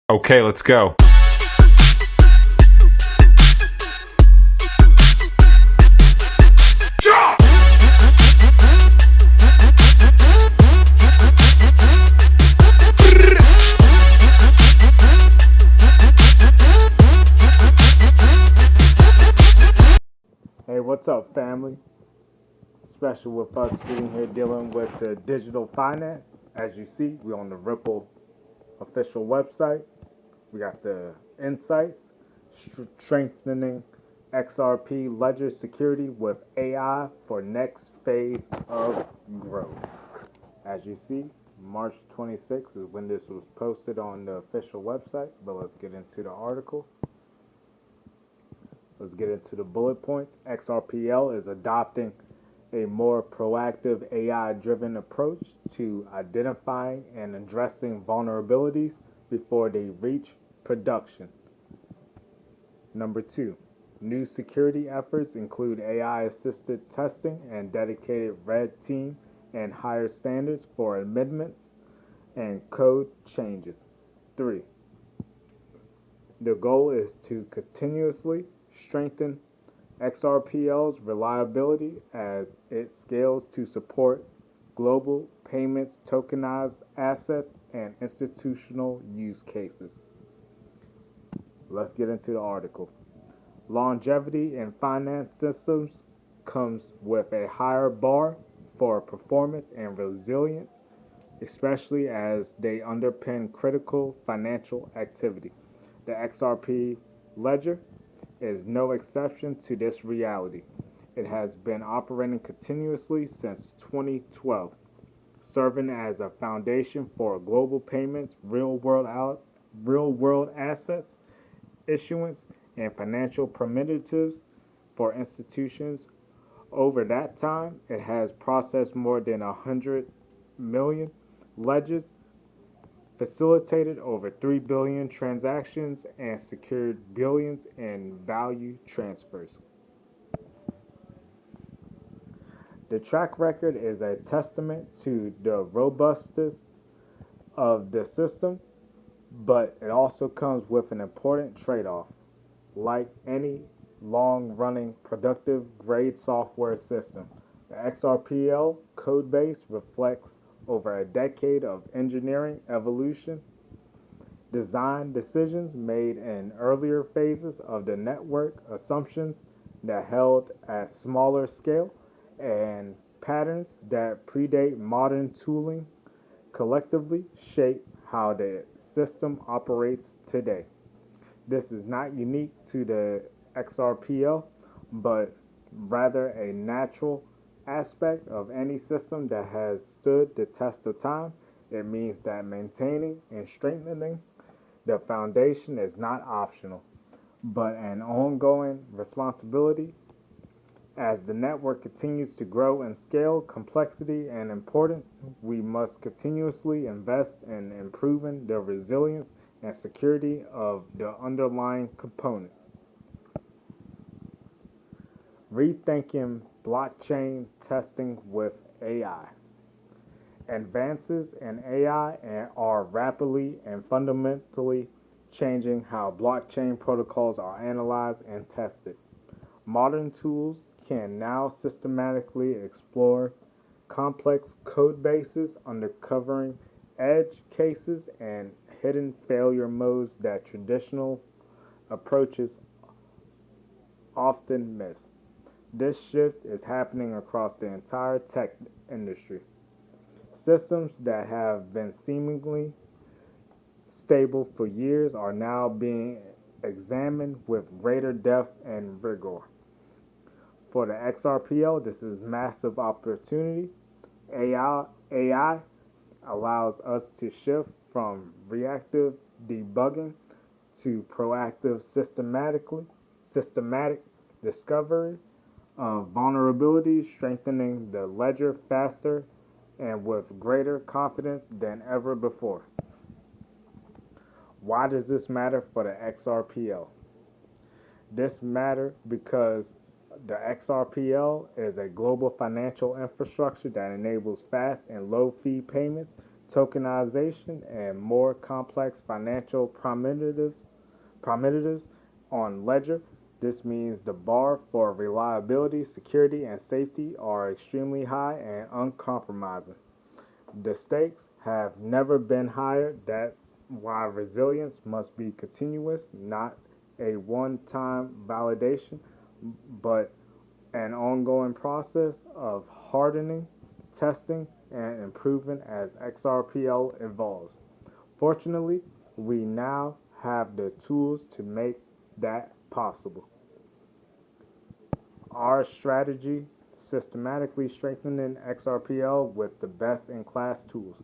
Okay, let's go. Hey, what's up, family? Special with us sitting here dealing with the digital finance. As you see, we're on the Ripple official website. We got the insights, strengthening XRP ledger security with AI for next phase of growth. As you see, March 26th is when this was posted on the official website, but let's get into the article. Let's get into the bullet points. XRPL is adopting a more proactive AI driven approach to identifying and addressing vulnerabilities before they reach production. Number two, new security efforts include AI assisted testing and dedicated red team and higher standards for amendments and code changes. Three, the goal is to continuously strengthen XRPL's reliability as it scales to support global payments, tokenized assets, and institutional use cases. Let's get into the article. Longevity in finance systems comes with a higher bar for performance and resilience, especially as they underpin critical financial activity. The XRP ledger is no exception to this reality. It has been operating continuously since 2012, serving as a foundation for global payments, real-world assets, issuance, and financial primitives for institutions. Over that time, it has processed more than 100 million ledgers, facilitated over 3 billion transactions, and secured billions in value transfers. The track record is a testament to the robustness of the system, but it also comes with an important trade off. Like any long running productive grade software system, the XRPL codebase reflects over a decade of engineering evolution, design decisions made in earlier phases of the network, assumptions that held at smaller scale, and patterns that predate modern tooling collectively shape how the system operates today. This is not unique to the XRPL, but rather a natural aspect of any system that has stood the test of time. It means that maintaining and strengthening the foundation is not optional, but an ongoing responsibility. As the network continues to grow in scale, complexity, and importance, we must continuously invest in improving the resilience and security of the underlying components. Rethinking blockchain testing with AI. Advances in AI are rapidly and fundamentally changing how blockchain protocols are analyzed and tested. Modern tools can now systematically explore complex code bases, uncovering edge cases and hidden failure modes that traditional approaches often miss. This shift is happening across the entire tech industry. Systems that have been seemingly stable for years are now being examined with greater depth and rigor. For the XRPL, this is massive opportunity. AI allows us to shift from reactive debugging to proactive systematic discovery of vulnerabilities, strengthening the ledger faster and with greater confidence than ever before. Why does this matter for the XRPL? This matters because the XRPL is a global financial infrastructure that enables fast and low fee payments tokenization, and more complex financial primitives on Ledger. This means the bar for reliability, security, and safety are extremely high and uncompromising. The stakes have never been higher. That's why resilience must be continuous, not a one time validation, but an ongoing process of hardening, testing, and improvement as XRPL evolves. Fortunately, we now have the tools to make that possible. Our strategy: systematically strengthening XRPL with the best in class tools.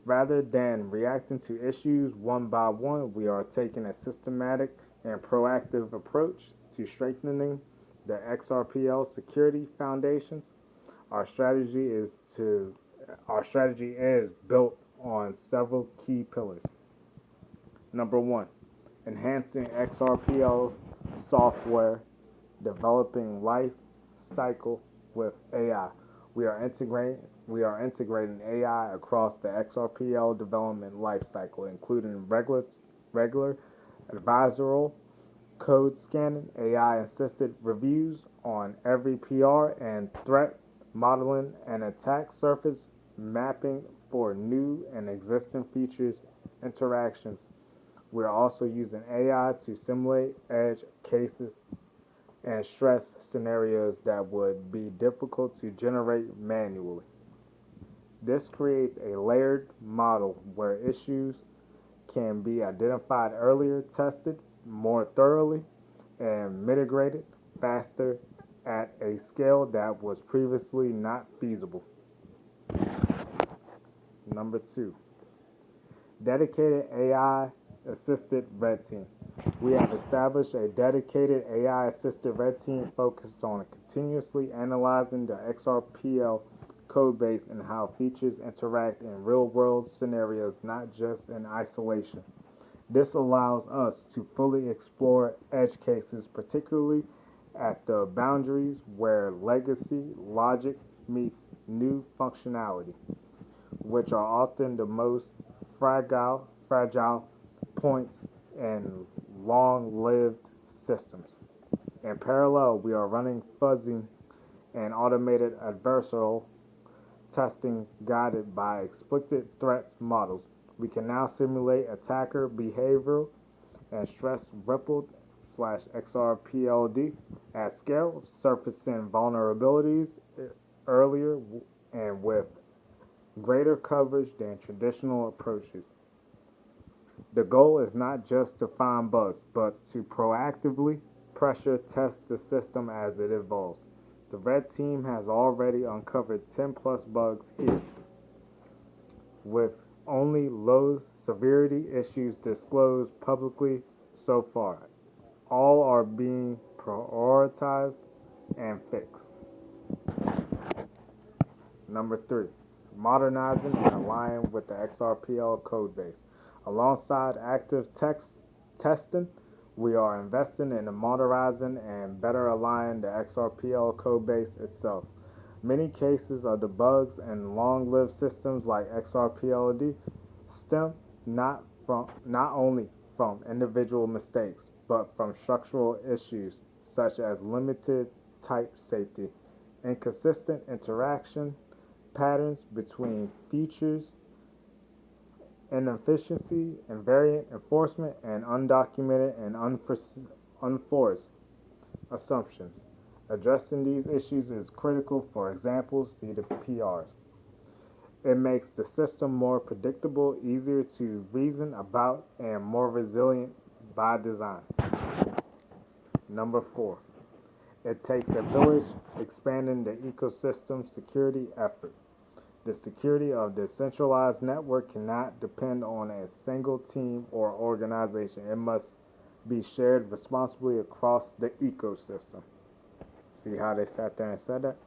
Rather than reacting to issues one by one, we are taking a systematic and proactive approach to strengthening the XRPL security foundations. Our strategy is to our strategy is built on several key pillars. Number one, enhancing XRPL software, developing life cycle with AI. We are integrating AI across the XRPL development lifecycle, including regular advisory code scanning, AI-assisted reviews on every PR and threat modeling and attack surface mapping for new and existing features interactions. We're also using AI to simulate edge cases and stress scenarios that would be difficult to generate manually. This creates a layered model where issues can be identified earlier, tested more thoroughly, and mitigated faster at a scale that was previously not feasible. Number two, dedicated AI assisted red team. We have established a dedicated AI assisted red team focused on continuously analyzing the XRPL codebase and how features interact in real world scenarios, not just in isolation. This allows us to fully explore edge cases, particularly at the boundaries where legacy logic meets new functionality, which are often the most fragile points in long-lived systems. In parallel, we are running fuzzing and automated adversarial testing guided by explicit threats models. We can now simulate attacker behavior and stress rippled slash XRPLD at scale, surfacing vulnerabilities earlier and with greater coverage than traditional approaches. The goal is not just to find bugs, but to proactively pressure test the system as it evolves. The red team has already uncovered 10 plus bugs here, with only low severity issues disclosed publicly so far. All are being prioritized and fixed. Number three, modernizing and aligning with the XRPL codebase. Alongside active text testing, we are investing in modernizing and better aligning the XRPL codebase itself. Many cases of the bugs in long-lived systems like XRPLD stem not only from individual mistakes, but from structural issues such as limited type safety, inconsistent interaction patterns between features, inefficiency, invariant enforcement, and undocumented and unforced assumptions. Addressing these issues is critical. For example, see the PRs. It makes the system more predictable, easier to reason about, and more resilient by design. Number four, it takes a village, expanding the ecosystem security effort. The security of the centralized network cannot depend on a single team or organization. It must be shared responsibly across the ecosystem. See how they sat there and said that?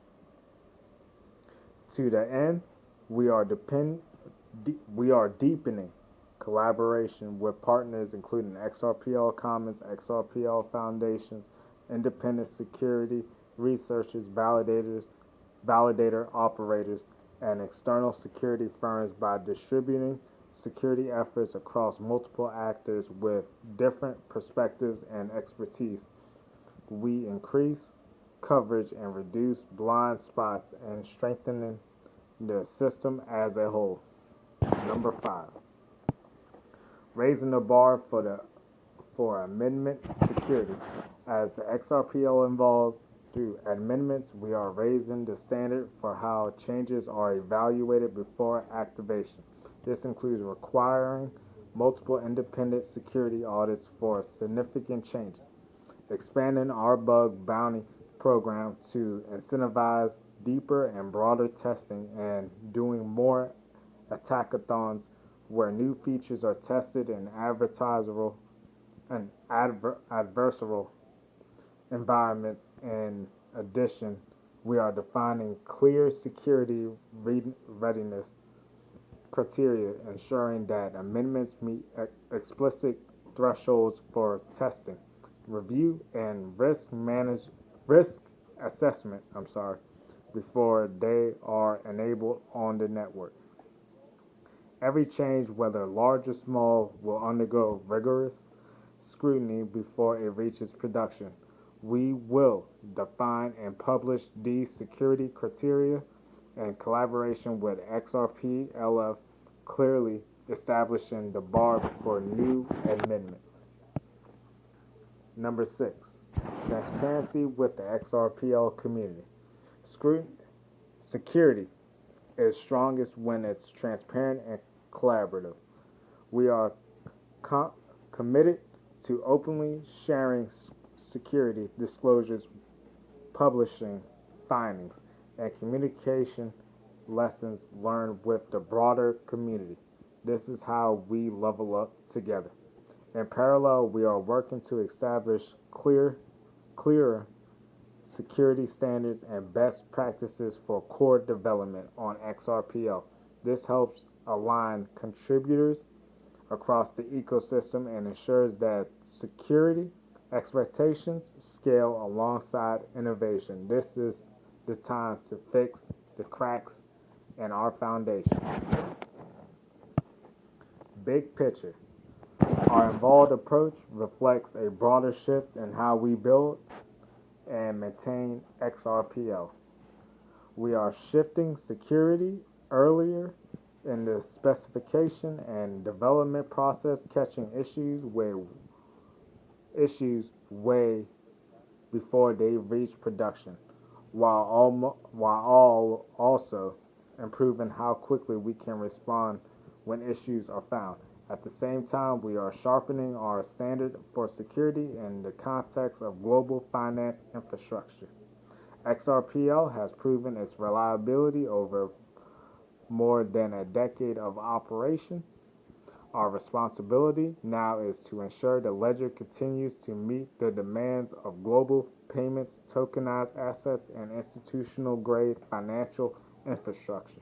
To the end, we are deepening collaboration with partners including XRPL Commons, XRPL Foundations, independent security researchers, validator operators, and external security firms by distributing security efforts across multiple actors with different perspectives and expertise. We increase coverage and reduce blind spots and strengthening the system as a whole. Number 5, raising the bar for amendment security. As the XRPL evolves through amendments, we are raising the standard for how changes are evaluated before activation. This includes requiring multiple independent security audits for significant changes, expanding our bug bounty program to incentivize deeper and broader testing, and doing more attackathons where new features are tested in adversarial environments. In addition, we are defining clear security readiness criteria, ensuring that amendments meet explicit thresholds for testing, review, and risk assessment. Before they are enabled on the network. Every change, whether large or small, will undergo rigorous scrutiny before it reaches production. We will define and publish these security criteria in collaboration with XRP-LF, clearly establishing the bar for new amendments. Number 6, transparency with the XRPL community. Security is strongest when it's transparent and collaborative. We are committed to openly sharing security disclosures, publishing findings, and communication lessons learned with the broader community. This is how we level up together. In parallel, we are working to establish clearer security standards and best practices for core development on XRPL. This helps align contributors across the ecosystem and ensures that security expectations scale alongside innovation. This is the time to fix the cracks in our foundation. Big picture. Our involved approach reflects a broader shift in how we build and maintain XRPL. We are shifting security earlier in the specification and development process, catching issues way before they reach production, while also improving how quickly we can respond when issues are found. At the same time, we are sharpening our standard for security in the context of global finance infrastructure. XRPL has proven its reliability over more than a decade of operation. Our responsibility now is to ensure the ledger continues to meet the demands of global payments, tokenized assets, and institutional grade financial infrastructure.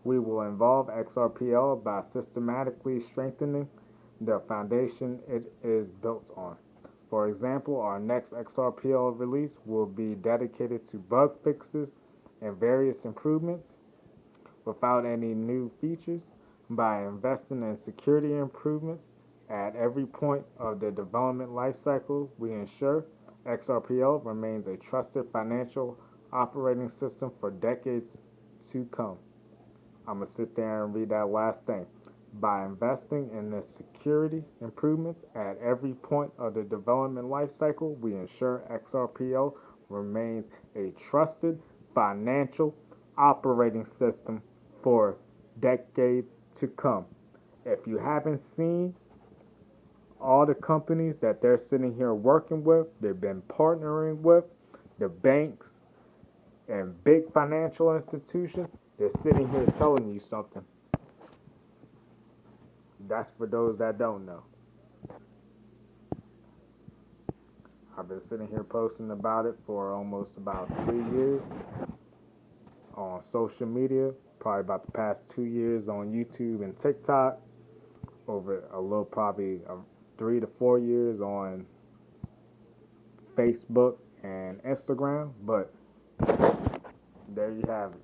We will involve XRPL by systematically strengthening the foundation it is built on. For example, our next XRPL release will be dedicated to bug fixes and various improvements without any new features. By investing in security improvements at every point of the development lifecycle, we ensure XRPL remains a trusted financial operating system for decades to come. I'm going to sit there and read that last thing. By investing in the security improvements at every point of the development lifecycle, we ensure XRPL remains a trusted financial operating system for decades to come. If you haven't seen all the companies that they're sitting here working with, they've been partnering with, the banks and big financial institutions, they're sitting here telling you something. That's for those that don't know. I've been sitting here posting about it for almost about 3 years on social media, probably about the past 2 years on YouTube and TikTok, over a little probably 3 to 4 years on Facebook and Instagram, but there you have it.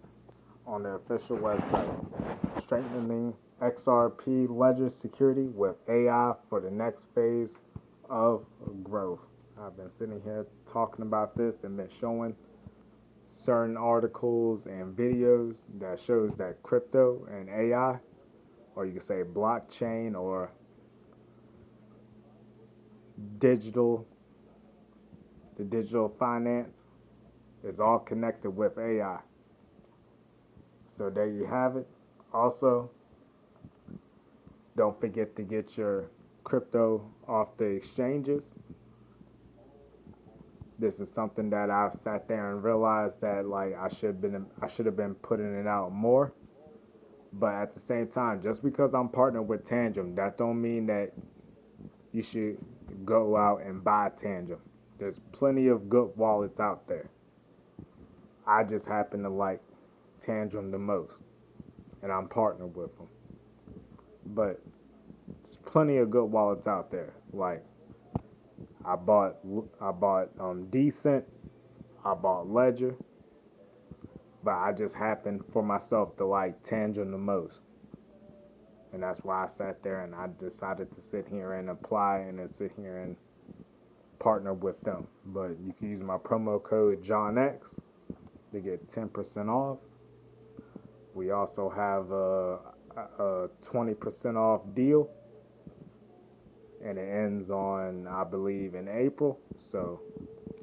on the official website. Strengthening XRP ledger security with AI for the next phase of growth. I've been sitting here talking about this and been showing certain articles and videos that shows that crypto and AI, or you could say blockchain or digital, the digital finance is all connected with AI. So there you have it. Also, don't forget to get your crypto off the exchanges. This is something that I've sat there and realized that like I should have been putting it out more. But at the same time, just because I'm partnered with Tangem, that don't mean that you should go out and buy Tangem. There's plenty of good wallets out there. I just happen to like Tangem the most, and I'm partnered with them. But there's plenty of good wallets out there. Like I bought Decent, I bought Ledger, but I just happened for myself to like Tangem the most. And that's why I sat there and I decided to sit here and apply and then sit here and partner with them. But you can use my promo code JohnX to get 10% off. We also have a 20% off deal, and it ends on, I believe, in April. So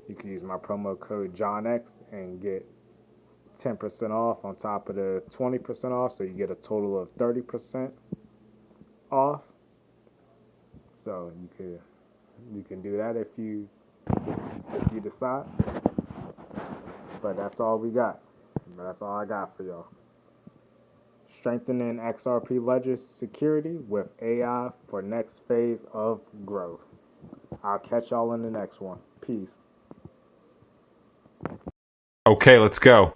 you can use my promo code JohnX and get 10% off on top of the 20% off, so you get a total of 30% off. So you can do that if you decide. But that's all we got. That's all I got for y'all. Strengthening XRP ledger security with AI for next phase of growth. I'll catch y'all in the next one. Peace. Okay, let's go.